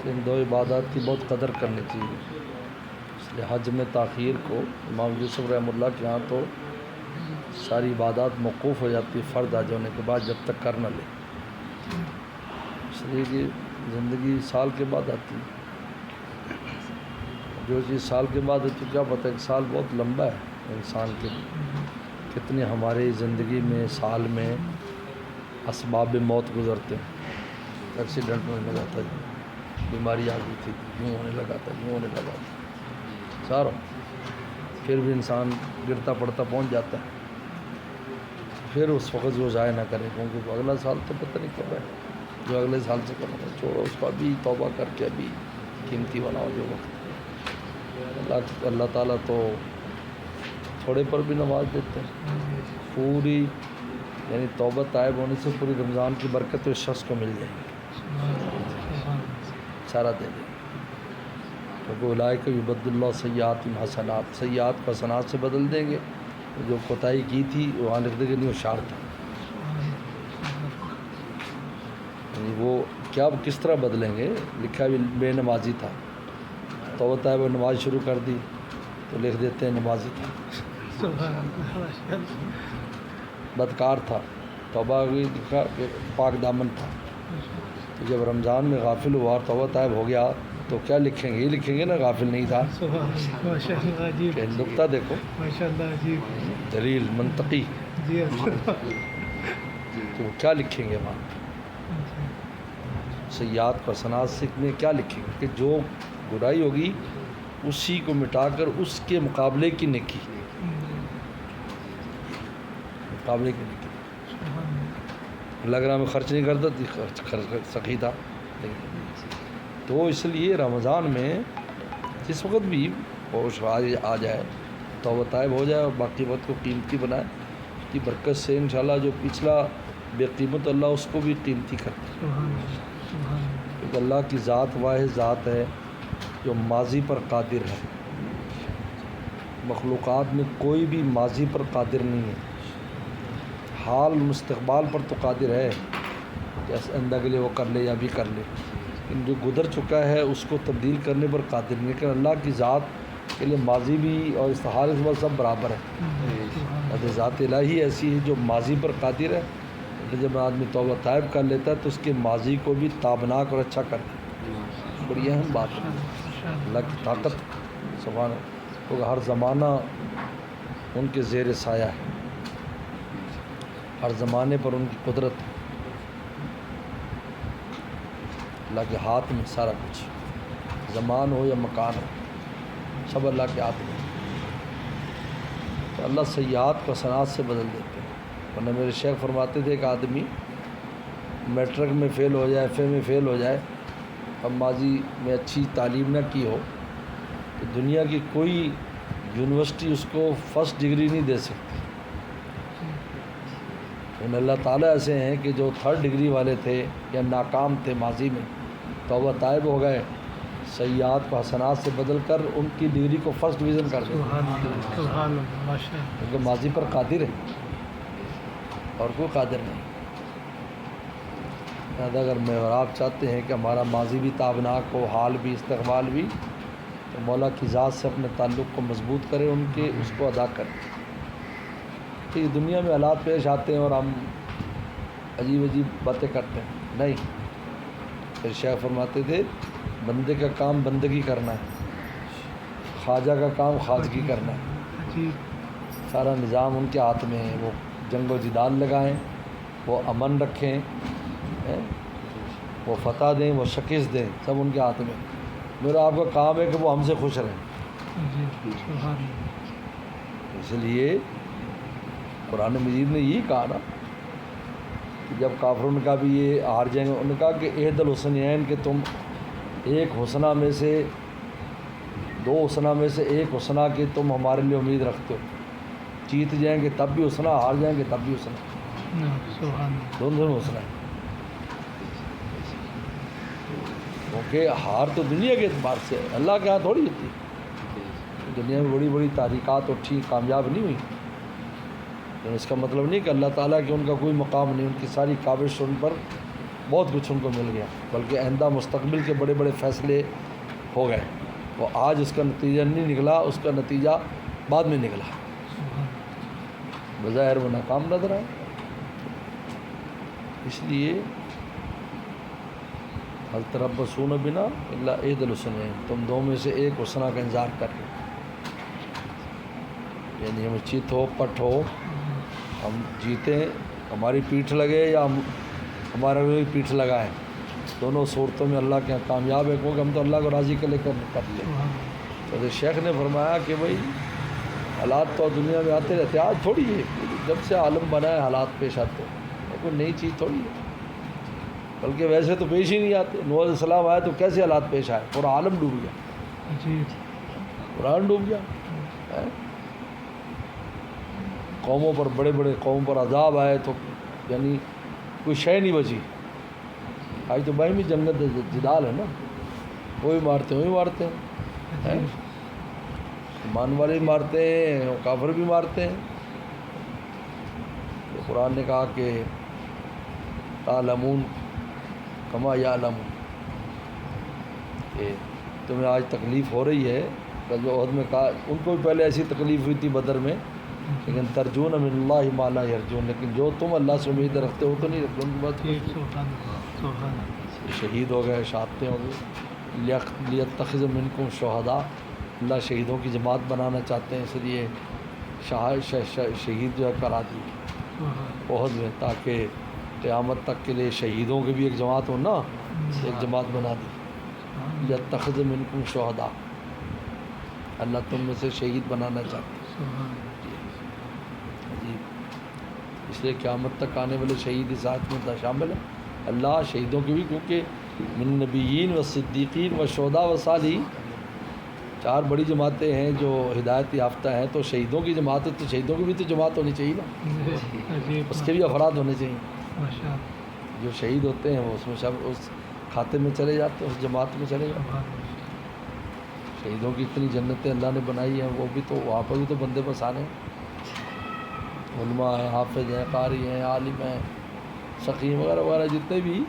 ان دو عبادات کی بہت قدر کرنی چاہیے. اس لیے حج میں تاخیر کو امام یوسف رحمہ اللہ کے ہاں تو ساری عبادات موقوف ہو جاتی ہے فرض حج ہونے کے بعد جب تک کر نہ لے. اس لیے کہ زندگی سال کے بعد آتی ہے. جو چیز سال کے بعد ہے تو کیا پتہ ہے کہ سال بہت لمبا ہے انسان کے لیے. کتنے ہماری زندگی میں سال میں اسباب موت گزرتے ہیں. ایکسیڈنٹ ہونے لگا تھا, بیماری آ گئی تھی, یوں ہونے لگا تھا, یوں ہونے لگا تھا سارا. پھر بھی انسان گرتا پڑتا پہنچ جاتا ہے. پھر اس وقت وہ ضائع نہ کرے, کیونکہ اگلا سال تو پتہ نہیں کب ہے. جو اگلے سال سے کرنا ہے چھوڑو اس کو, ابھی توبہ کر کے ابھی قیمتی بناؤ جو وقت. اللہ تعالیٰ تو تھوڑے پر بھی نواز دیتے ہیں. پوری یعنی توبہ طائب ہونے سے پوری رمضان کی برکت اس شخص کو مل جائے گی, سارا دے دیں. کیونکہ اولئک یبدل اللہ سیئات حسنات, سیئات کو حسنات سے بدل دیں گے. جو کوتاہی کی تھی وہاں لکھ دیں گے نہیں ہوشیار تھا. یعنی وہ کیا کس طرح بدلیں گے, لکھا بھی بے نمازی تھا, توبہ طائب نماز شروع کر دی تو لکھ دیتے ہیں نمازی تھا. بدکار تھا, توبہ بھی لکھا کہ پاک دامن تھا. تو جب رمضان میں غافل ہوا اور توبہ طائب ہو گیا تو کیا لکھیں گے, یہ لکھیں گے نا غافل نہیں تھا. کہ نقطہ دیکھو, دلیل منطقی, تو وہ کیا لکھیں گے وہاں. سیئات کو حسنات سے میں کیا لکھیں گے کہ جو برائی ہوگی اسی کو مٹا کر اس کے مقابلے کی نیکی, مقابلے کی نیکی. اللہ کے نام میں خرچ نہیں کرتا خرچ سخی تھا. تو اس لیے رمضان میں جس وقت بھی ہوش آ جائے توبہ طائب ہو جائے اور باقی وقت کو قیمتی بنائے. اس کی برکت سے انشاءاللہ جو پچھلا بے قیمت اللہ اس کو بھی قیمتی کرتا ہے. کیونکہ اللہ کی ذات واحد ذات ہے جو ماضی پر قادر ہے. مخلوقات میں کوئی بھی ماضی پر قادر نہیں ہے. حال مستقبال پر تو قادر ہے, جیسے آئندہ کے لیے وہ کر لے یا بھی کر لے, لیکن جو گزر چکا ہے اس کو تبدیل کرنے پر قادر نہیں. لیکن اللہ کی ذات کے لیے ماضی بھی اور استحال اس وقت سب برابر ہے. ذات الہی ایسی ہے جو ماضی پر قادر ہے. جب آدمی توبہ طائب کر لیتا ہے تو اس کے ماضی کو بھی تابناک اور اچھا کر دیتا ہے. بڑی اہم بات ہے اللہ کی طاقت سبحان. کیونکہ ہر زمانہ ان کے زیر سایہ ہے, ہر زمانے پر ان کی قدرت ہے. اللہ کے ہاتھ میں سارا کچھ, زمان ہو یا مکان ہو, سب اللہ کے ہاتھ میں. تو اللہ سیئات کو حسنات سے بدل دیتے ہیں. ورنہ میرے شیخ فرماتے تھے کہ آدمی میٹرک میں فیل ہو جائے, ایف اے میں فیل ہو جائے, اب ماضی میں اچھی تعلیم نہ کی ہو تو دنیا کی کوئی یونیورسٹی اس کو فرسٹ ڈگری نہیں دے سکتی. ان اللہ تعالیٰ ایسے ہیں کہ جو تھرڈ ڈگری والے تھے یا ناکام تھے ماضی میں, توبہ طائب ہو گئے, سیئات کو حسنات سے بدل کر ان کی ڈگری کو فرسٹ ڈویژن کر دیں. کیونکہ ماضی پر قادر ہے اور کوئی قادر نہیں. اگر میں اور آپ چاہتے ہیں کہ ہمارا ماضی بھی تابناک ہو, حال بھی, استقبال بھی, تو مولا کی ذات سے اپنے تعلق کو مضبوط کریں, ان کے اس کو ادا کریں. کہ دنیا میں حالات پیش آتے ہیں اور ہم عجیب عجیب باتیں کرتے ہیں, نہیں. پھر شیخ فرماتے تھے بندے کا کام بندگی کرنا ہے, خواجہ کا کام خواجگی کرنا ہے. سارا نظام ان کے ہاتھ میں ہے. وہ جنگ و جدال لگائیں, وہ امن رکھیں, وہ فتح دیں, وہ شکست دیں, سب ان کے ہاتھ میں. میرا آپ کا کام ہے کہ وہ ہم سے خوش رہیں. اس لیے قرآن مجید نے یہی کہا نا کہ جب کافروں نے کہا بھی یہ ہار جائیں گے, انہوں نے کہا کہ احد الحسنین کہ تم ایک حسنہ میں سے, دو حسنہ میں سے ایک حسنہ کی تم ہمارے لیے امید رکھتے ہو. جیت جائیں گے تب بھی حسنہ, ہار جائیں گے تب بھی حسنہ, دونوں حسنہ ہے. کیونکہ ہار تو دنیا کے اعتبار سے ہے, اللہ کے ہاں تھوڑی ہوتی ہے. دنیا میں بڑی بڑی تحریکات اٹھی, کامیاب نہیں ہوئی, لیکن اس کا مطلب نہیں کہ اللہ تعالیٰ کے ان کا کوئی مقام نہیں. ان کی ساری کاوش ان پر بہت کچھ ان کو مل گیا، بلکہ آئندہ مستقبل کے بڑے بڑے فیصلے ہو گئے. وہ آج اس کا نتیجہ نہیں نکلا، اس کا نتیجہ بعد میں نکلا، بظاہر وہ ناکام نظر آئے. اس لیے ہل تربصون بنا الا احدی الحسنین، تم دو میں سے ایک حسنہ کا انتظار کر لو. یعنی ہم چیت ہو پٹ ہو، ہم جیتیں ہماری پیٹھ لگے یا ہمارا کوئی پیٹھ لگائے، دونوں صورتوں میں اللہ کے یہاں کامیاب ہے، کیونکہ ہم تو اللہ کو راضی کر لیں. تو شیخ نے فرمایا کہ بھائی حالات تو دنیا میں آتے رہتے، آج تھوڑی ہے، جب سے عالم بنا ہے حالات پیش آتے ہیں، کوئی نئی چیز تھوڑی ہے، بلکہ ویسے تو پیش ہی نہیں آتے. نوح علیہ السلام آئے تو کیسے حالات پیش آئے؟ پورا عالم ڈوب گیا، قرآن ڈوب گیا. قوموں پر، بڑے بڑے قوموں پر عذاب آئے تو یعنی کوئی شے نہیں بچی. آج تو باہمی جنگت جدال ہے نا، وہی مارتے ہیں، وہی مارتے ہیں، ایمان والے بھی مارتے ہیں، کافر بھی مارتے ہیں. تو قرآن نے کہا کہ تعلمون کما یعلمون، کہ تمہیں آج تکلیف ہو رہی ہے. غزوہ احد میں کہا ان کو بھی پہلے ایسی تکلیف ہوئی تھی بدر میں، لیکن ترجون من اللہ ما لا یرجون، لیکن جو تم اللہ سے امید رکھتے ہو تو نہیں رکھتے. ان کی بات شہید ہو گئے، شہادتیں ہو گئی. لیتخذ منکم شہداء، اللہ شہیدوں کی جماعت بنانا چاہتے ہیں، اس لیے شہید جو ہے کرا دی احد میں، تاکہ قیامت تک کے لیے شہیدوں کی بھی ایک جماعت ہو نا، ایک جماعت بنا دی. لیتخذ منکم شہداء، اللہ تم میں سے شہید بنانا چاہتے ہیں. اس لیے قیامت تک آنے والے شہید اس آیت میں شامل ہیں. اللہ شہیدوں کی بھی، کیونکہ من نبیین و صدیقین و شہداء و صالحین، 4 بڑی جماعتیں ہیں جو ہدایت یافتہ ہیں. تو شہیدوں کی جماعت ہے، تو شہیدوں کی بھی تو جماعت ہونی چاہیے نا، اس کے بھی افراد ہونے چاہیے. جو شہید ہوتے ہیں وہ اس میں سب اس کھاتے میں چلے جاتے ہیں، اس جماعت میں چلے جاتے ہیں. شہیدوں کی اتنی جنتیں اللہ نے بنائی ہیں، وہ بھی تو وہاں پر بھی تو بندے بس آنے ہیں. علماء ہیں، حافظ ہیں، قاری ہیں، عالم ہیں، سقیم وغیرہ وغیرہ، جتنے بھی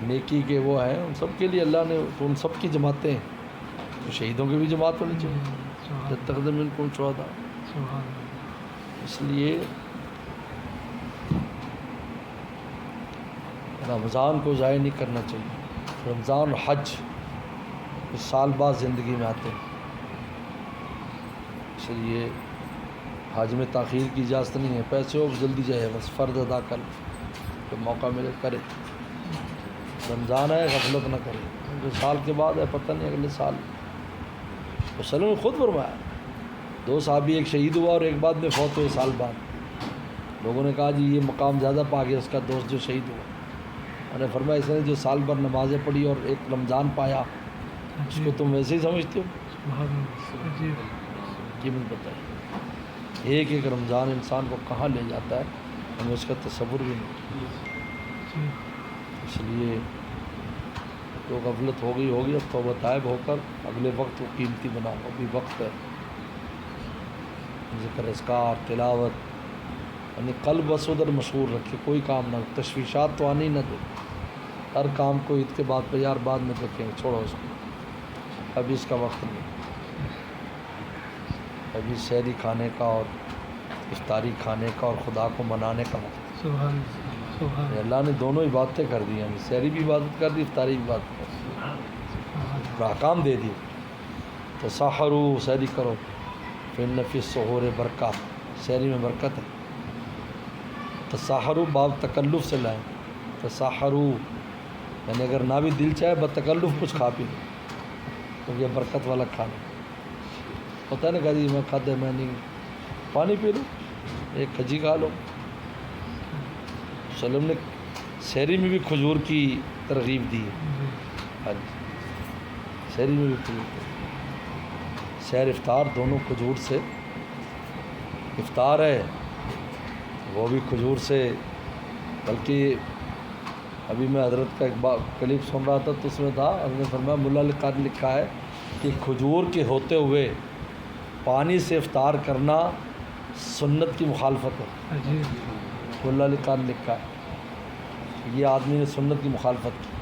نیکی کے وہ ہیں، ان سب کے لیے اللہ نے ان سب کی جماعتیں ہیں. تو شہیدوں کی بھی جماعت ہونی چاہیے. تقدم منکم شہداء. اس لیے رمضان کو ضائع نہیں کرنا چاہیے. رمضان اور حج اس سال بعد زندگی میں آتے ہیں، اس لیے حج میں تاخیر کی اجازت نہیں ہے. پیسے ہو جلدی جائے، بس فرض ادا کر، تو موقع ملے کرے. رمضان ہے غفلت نہ کرے، جو سال کے بعد ہے پتہ نہیں اگلے سال. وسلم نے خود فرمایا، 2 صحابی، ایک شہید ہوا اور ایک بعد میں فوت ہوئے سال بعد. لوگوں نے کہا جی یہ مقام زیادہ پا گیا اس کا دوست جو شہید ہوا. میں نے فرمایا اس نے جو سال بھر نمازیں پڑھی اور ایک رمضان پایا، اس کو تم ویسے ہی سمجھتے ہو؟ قیمت بتائیے. ایک ایک رمضان انسان کو کہاں لے جاتا ہے، ہمیں اس کا تصور بھی نہیں. اس لیے جو غفلت ہو گئی ہوگی، اب توبہ طائب ہو کر اگلے وقت کو قیمتی بناؤ. ابھی وقت ہے، ذکر اذکار تلاوت، یعنی قلب وسودر مشغول رکھے، کوئی کام نہ، تشویشات تو آنے ہی نہ دے. ہر کام کو عید کے بعد پہ، یار بعد میں رکھیں، چھوڑو اس کو، ابھی اس کا وقت نہیں. ابھی سحری کھانے کا اور افطاری کھانے کا اور خدا کو منانے کا وقت. اللہ نے دونوں عبادتیں کر دی ہیں، سحری بھی عبادت کر دی، افطاری بھی عبادت کر دی، احکام دے دی. تسحروا، سحری کرو، فإن فی السحور برکہ، سحری میں برکت ہے. تسحروا باب تکلف سے لائیں، تسحروا یعنی اگر نہ بھی دل چاہے بتکلف کچھ کھا پی لو، تو یہ برکت والا کھانا ہوتا ہے نا. کہا جی میں کھاتے میں نہیں، پانی پی لو، ایک کھجی کھا لو. وسلم نے سحری میں بھی کھجور کی ترغیب دی ہے. ہاں جی، سحری میں بھی کھجور کی، سحر افطار دونوں کھجور سے. افطار ہے وہ بھی کھجور سے. بلکہ ابھی میں حضرت کا ایک کلپ سن رہا تھا، تو اس میں تھا، حضرت نے فرمایا ملا علی نے لکھا ہے کہ کھجور کے ہوتے ہوئے پانی سے افطار کرنا سنت کی مخالفت ہے. ملا علی نے لکھا ہے یہ آدمی نے سنت کی مخالفت کی.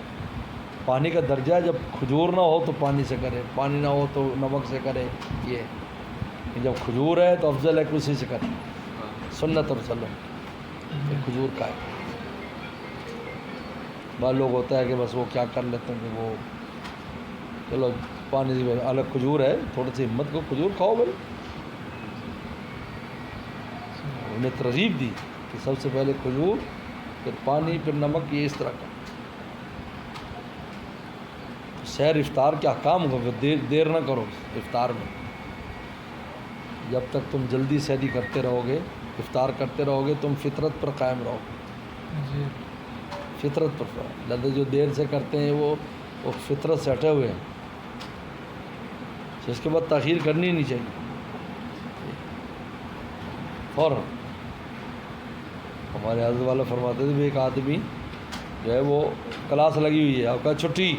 پانی کا درجہ ہے، جب کھجور نہ ہو تو پانی سے کرے، پانی نہ ہو تو نمک سے کرے. یہ جب کھجور ہے تو افضل ہے کہ اسی سے کرے. سنت اور سلم کھجور کا ہے. بعض لوگ ہوتا ہے کہ بس وہ کیا کر لیتے ہیں کہ وہ چلو پانی سے الگ کھجور ہے، تھوڑی سی ہمت کو کھجور کھاؤ بھائی. انہیں ترغیب دی کہ سب سے پہلے کھجور، پھر پانی، پھر نمک، یہ اس طرح کا. سحر افطار کے احکام کو دیر نہ کرو افطار میں. جب تک تم جلدی سحری کرتے رہو گے، افطار کرتے رہو گے، تم فطرت پر قائم رہو گے. فطرت پر لدے جو دیر سے کرتے ہیں وہ فطرت سے ہٹے ہوئے ہیں. اس کے بعد تاخیر کرنی نہیں چاہیے فوراً. ہمارے حضرت والا فرماتے تھے بھی ایک آدمی جو ہے وہ کلاس لگی ہوئی ہے، آپ کا چھٹی،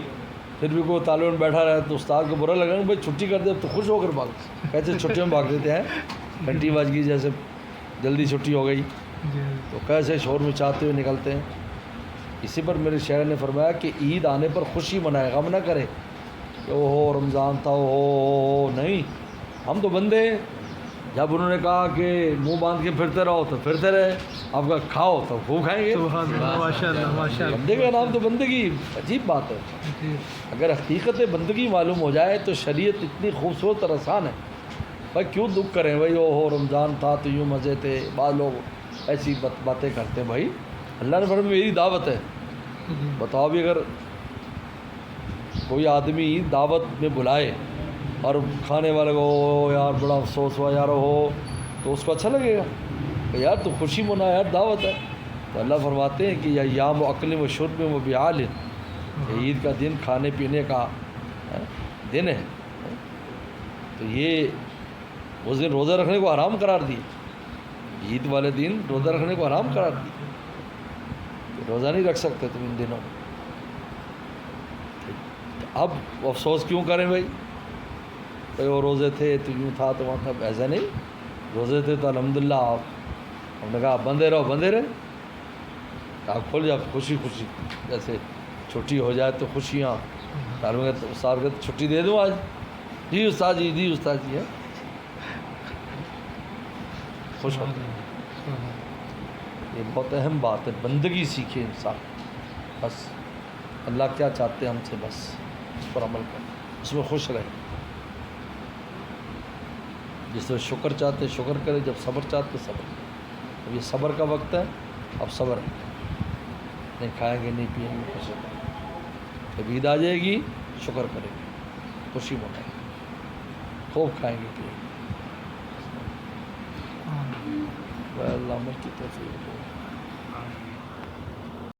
پھر بھی کوئی طالب علم بیٹھا رہا تو استاد کو برا لگا کہ بھائی چھٹی کر دے تو خوش ہو کر بھاگ. کیسے چھٹی میں بھاگ دیتے ہیں، گھنٹی بج گئی جیسے جلدی چھٹی ہو گئی تو کیسے شور میں چاہتے ہوئے نکلتے ہیں. اسی پر میرے شاعر نے فرمایا کہ عید آنے پر خوشی منائے، غم نہ کرے کہ او ہو رمضان تھا، او نہیں. ہم تو بندے ہیں. جب انہوں نے کہا کہ منہ باندھ کے پھرتے رہو تو پھرتے رہے، آپ کا کھاؤ تو خوب کھائیں گے. بندے کا نام تو بندگی. عجیب بات ہے. اگر حقیقت بندگی معلوم ہو جائے تو شریعت اتنی خوبصورت اور آسان ہے. بھائی کیوں دکھ کریں بھائی، او ہو رمضان تھا تو یوں مزے تھے. بعض لوگ ایسی باتیں کرتے ہیں. بھائی اللہ نے فرمایا میری دعوت ہے. بتاؤ بھی اگر کوئی آدمی دعوت میں بلائے اور کھانے والے کو یار بڑا افسوس ہوا یار ہو، تو اس کو اچھا لگے گا کہ یار تو خوشی منا، یار دعوت ہے. تو اللہ فرماتے ہیں کہ یا یام و عقل و شرب و بیال، عید کا دن کھانے پینے کا دن ہے. تو یہ اس دن روزہ رکھنے کو حرام قرار دی. عید والے دن روزہ رکھنے کو حرام قرار دی. روزہ نہیں رکھ سکتے تم ان دنوں. اب افسوس کیوں کریں بھائی، وہ روزے تھے تو یوں تھا تو وہاں تھا. ایسا نہیں، روزے تھے تو الحمدللہ ہم نے کہا بندے رہو، بندے رہے. آپ کھول جاؤ خوشی خوشی. جیسے چھٹی ہو جائے تو خوشیاں. استاد کہتے چھٹی دے دوں آج، جی استاد جی، جی استاد جی ہے. خوش ہوتے ہیں. یہ بہت اہم بات ہے. بندگی سیکھے انسان. بس اللہ کیا چاہتے ہیں ہم سے، بس اس پر عمل کریں، اس میں خوش رہیں. جس میں شکر چاہتے شکر کرے، جب صبر چاہتے صبر. اب یہ صبر کا وقت ہے، اب صبر ہے. نہیں کھائیں گے، نہیں پئیں گے، خوشی کریں. جب عید آ جائے گی شکر کریں گے، خوشی منائیں گے، خوب کھائیں گے، پیئیں گے. اللہ عمل کی توفیق دے.